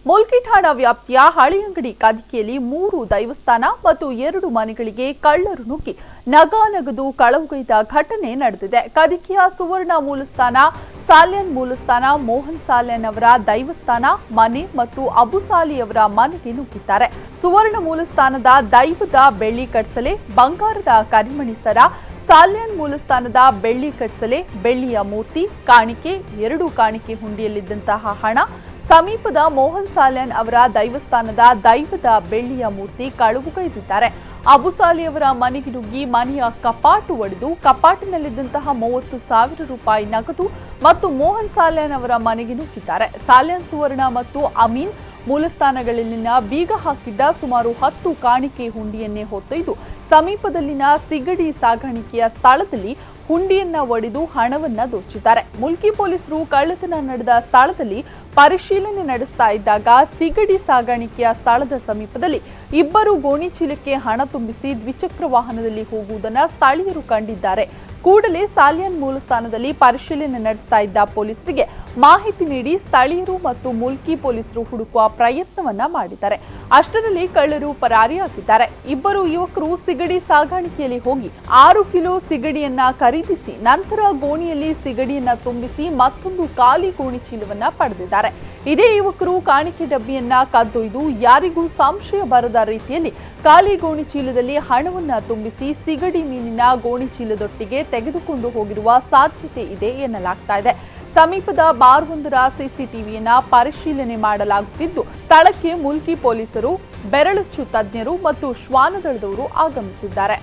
ಮುಲ್ಕಿ ಠಾಣಾ ವ್ಯಾಪ್ತಿಯ ಹಳಿಯಂಗಡಿ ಕಾದಿಕೆಯಲ್ಲಿ 3 ದೈವಸ್ಥಾನ ಮತ್ತು 2 ಮನೆಗಳಿಗೆ ಕಳ್ಳರು ನುಗ್ಗಿ ನಗದು ಕಳವುಗೈದ ಘಟನೆ ನಡೆದಿದೆ. ಕಾದಿಕೆಯ ಸುವರ್ಣ ಮೂಲಸ್ಥಾನ, ಸಾಲ್ಯನ್ ಮೂಲಸ್ಥಾನ, ಮೋಹನ್ ಸಾಲ್ಯನ್ ಅವರ ದೈವಸ್ಥಾನ ಮನೆ ಮತ್ತು ಅಬುಸಾಲಿ ಅವರ ಮನೆಗೆ ನುಗ್ಗಿದ್ದಾರೆ. ಸುವರ್ಣ ಮೂಲಸ್ಥಾನದ ದೈವದ ಬೆಳ್ಳಿ ಕಟ್ಸಲೆ, ಬಂಗಾರದ ಕರಿಮಣಿ ಸರ, ಸಾಲ್ಯನ್ ಮೂಲಸ್ಥಾನದ ಬೆಳ್ಳಿ ಕಟ್ಸಲೆ, ಬೆಳ್ಳಿಯ ಮೂರ್ತಿ, ಕಾಣಿಕೆ, 2 ಕಾಣಿಕೆ ಹುಂಡಿಯಲ್ಲಿದ್ದಂತಹ ಹಣ, ಸಮೀಪದ ಮೋಹನ್ ಸಾಲ್ಯನ್ ಅವರ ದೈವಸ್ಥಾನದ ದೈವದ ಬೆಳ್ಳಿಯ ಮೂರ್ತಿ ಕಳವುಗೈದಿದ್ದಾರೆ. ಅಬುಸಾಲಿ ಅವರ ಮನೆಗೆ ನುಗ್ಗಿ ಮನೆಯ ಕಪಾಟು ಒಡೆದು ಕಪಾಟಿನಲ್ಲಿದ್ದಂತಹ 30,000 ರೂಪಾಯಿ ನಗದು ಮತ್ತು ಮೋಹನ್ ಸಾಲ್ಯನ್ ಅವರ ಮನೆಗೆ ನುಗ್ಗಿದ್ದಾರೆ. ಸಾಲ್ಯನ್ ಸುವರ್ಣ ಮತ್ತು ಅಮೀನ್ ಮೂಲಸ್ಥಾನಗಳಲ್ಲಿನ ಬೀಗ ಹಾಕಿದ್ದ ಸುಮಾರು 10 ಕಾಣಿಕೆ ಹುಂಡಿಯನ್ನೇ ಹೊತ್ತೊಯ್ದು ಸಮೀಪದಲ್ಲಿನ ಸಿಗಡಿ ಸಾಗಾಣಿಕೆಯ ಸ್ಥಳದಲ್ಲಿ ಹುಂಡಿಯನ್ನ ಒಡೆದು ಹಣವನ್ನ ದೋಚಿದ್ದಾರೆ. ಮುಲ್ಕಿ ಪೊಲೀಸರು ಕಳ್ಳತನ ನಡೆದ ಸ್ಥಳದಲ್ಲಿ ಪರಿಶೀಲನೆ ನಡೆಸ್ತಾ ಇದ್ದಾಗ ಸಿಗಡಿ ಸಾಗಾಣಿಕೆಯ ಸ್ಥಳದ ಸಮೀಪದಲ್ಲಿ 2 ಗೋಣಿ ಚೀಲಕ್ಕೆ ಹಣ ತುಂಬಿಸಿ ದ್ವಿಚಕ್ರ ವಾಹನದಲ್ಲಿ ಹೋಗುವುದನ್ನು ಸ್ಥಳೀಯರು ಕಂಡಿದ್ದಾರೆ. ಕೂಡಲೇ ಸಾಲ್ಯನ್ ಮೂಲಸ್ಥಾನದಲ್ಲಿ ಪರಿಶೀಲನೆ ನಡೆಸ್ತಾ ಇದ್ದ ಪೊಲೀಸರಿಗೆ ಮಾಹಿತಿ ನೀಡಿ ಸ್ಥಳೀಯರು ಮತ್ತು ಮುಲ್ಕಿ ಪೊಲೀಸರು ಹುಡುಕುವ ಪ್ರಯತ್ನವನ್ನ ಮಾಡಿದ್ದಾರೆ. ಅಷ್ಟರಲ್ಲಿ ಕಳ್ಳರು ಪರಾರಿಯಾಗಿದ್ದಾರೆ. 2 ಯುವಕರು ಸಿಗಡಿ ಸಾಗಾಣಿಕೆಯಲ್ಲಿ ಹೋಗಿ 6 ಕಿಲೋ ಸಿಗಡಿಯನ್ನ ಖರೀದಿಸಿ ನಂತರ ಗೋಣಿಯಲ್ಲಿ ಸಿಗಡಿಯನ್ನ ತುಂಬಿಸಿ ಮತ್ತೊಂದು ಖಾಲಿ ಗೋಣಿ ಚೀಲವನ್ನ ಪಡೆದಿದ್ದಾರೆ. ಇದೇ ಯುವಕರು ಕಾಣಿಕೆ ಡಬ್ಬಿಯನ್ನ ಕದ್ದೊಯ್ದು ಯಾರಿಗೂ ಸಂಶಯ ಬರದ ರೀತಿಯಲ್ಲಿ ಖಾಲಿ ಗೋಣಿ ಚೀಲದಲ್ಲಿ ಹಣವನ್ನ ತುಂಬಿಸಿ ಸಿಗಡಿ ಮೀನಿನ ಗೋಣಿ ಚೀಲದೊಟ್ಟಿಗೆ ತೆಗೆದುಕೊಂಡು ಹೋಗಿರುವ ಸಾಧ್ಯತೆ ಇದೆ ಎನ್ನಲಾಗ್ತಾ ಇದೆ. ಸಮೀಪದ ಬಾರ್ವೊಂದರ ಸಿಸಿಟಿವಿಯನ್ನ ಪರಿಶೀಲನೆ ಮಾಡಲಾಗುತ್ತಿದ್ದು ಸ್ಥಳಕ್ಕೆ ಮುಲ್ಕಿ ಪೊಲೀಸರು, ಬೆರಳಚ್ಚು ತಜ್ಞರು ಮತ್ತು ಶ್ವಾನದಳದವರು ಆಗಮಿಸಿದ್ದಾರೆ.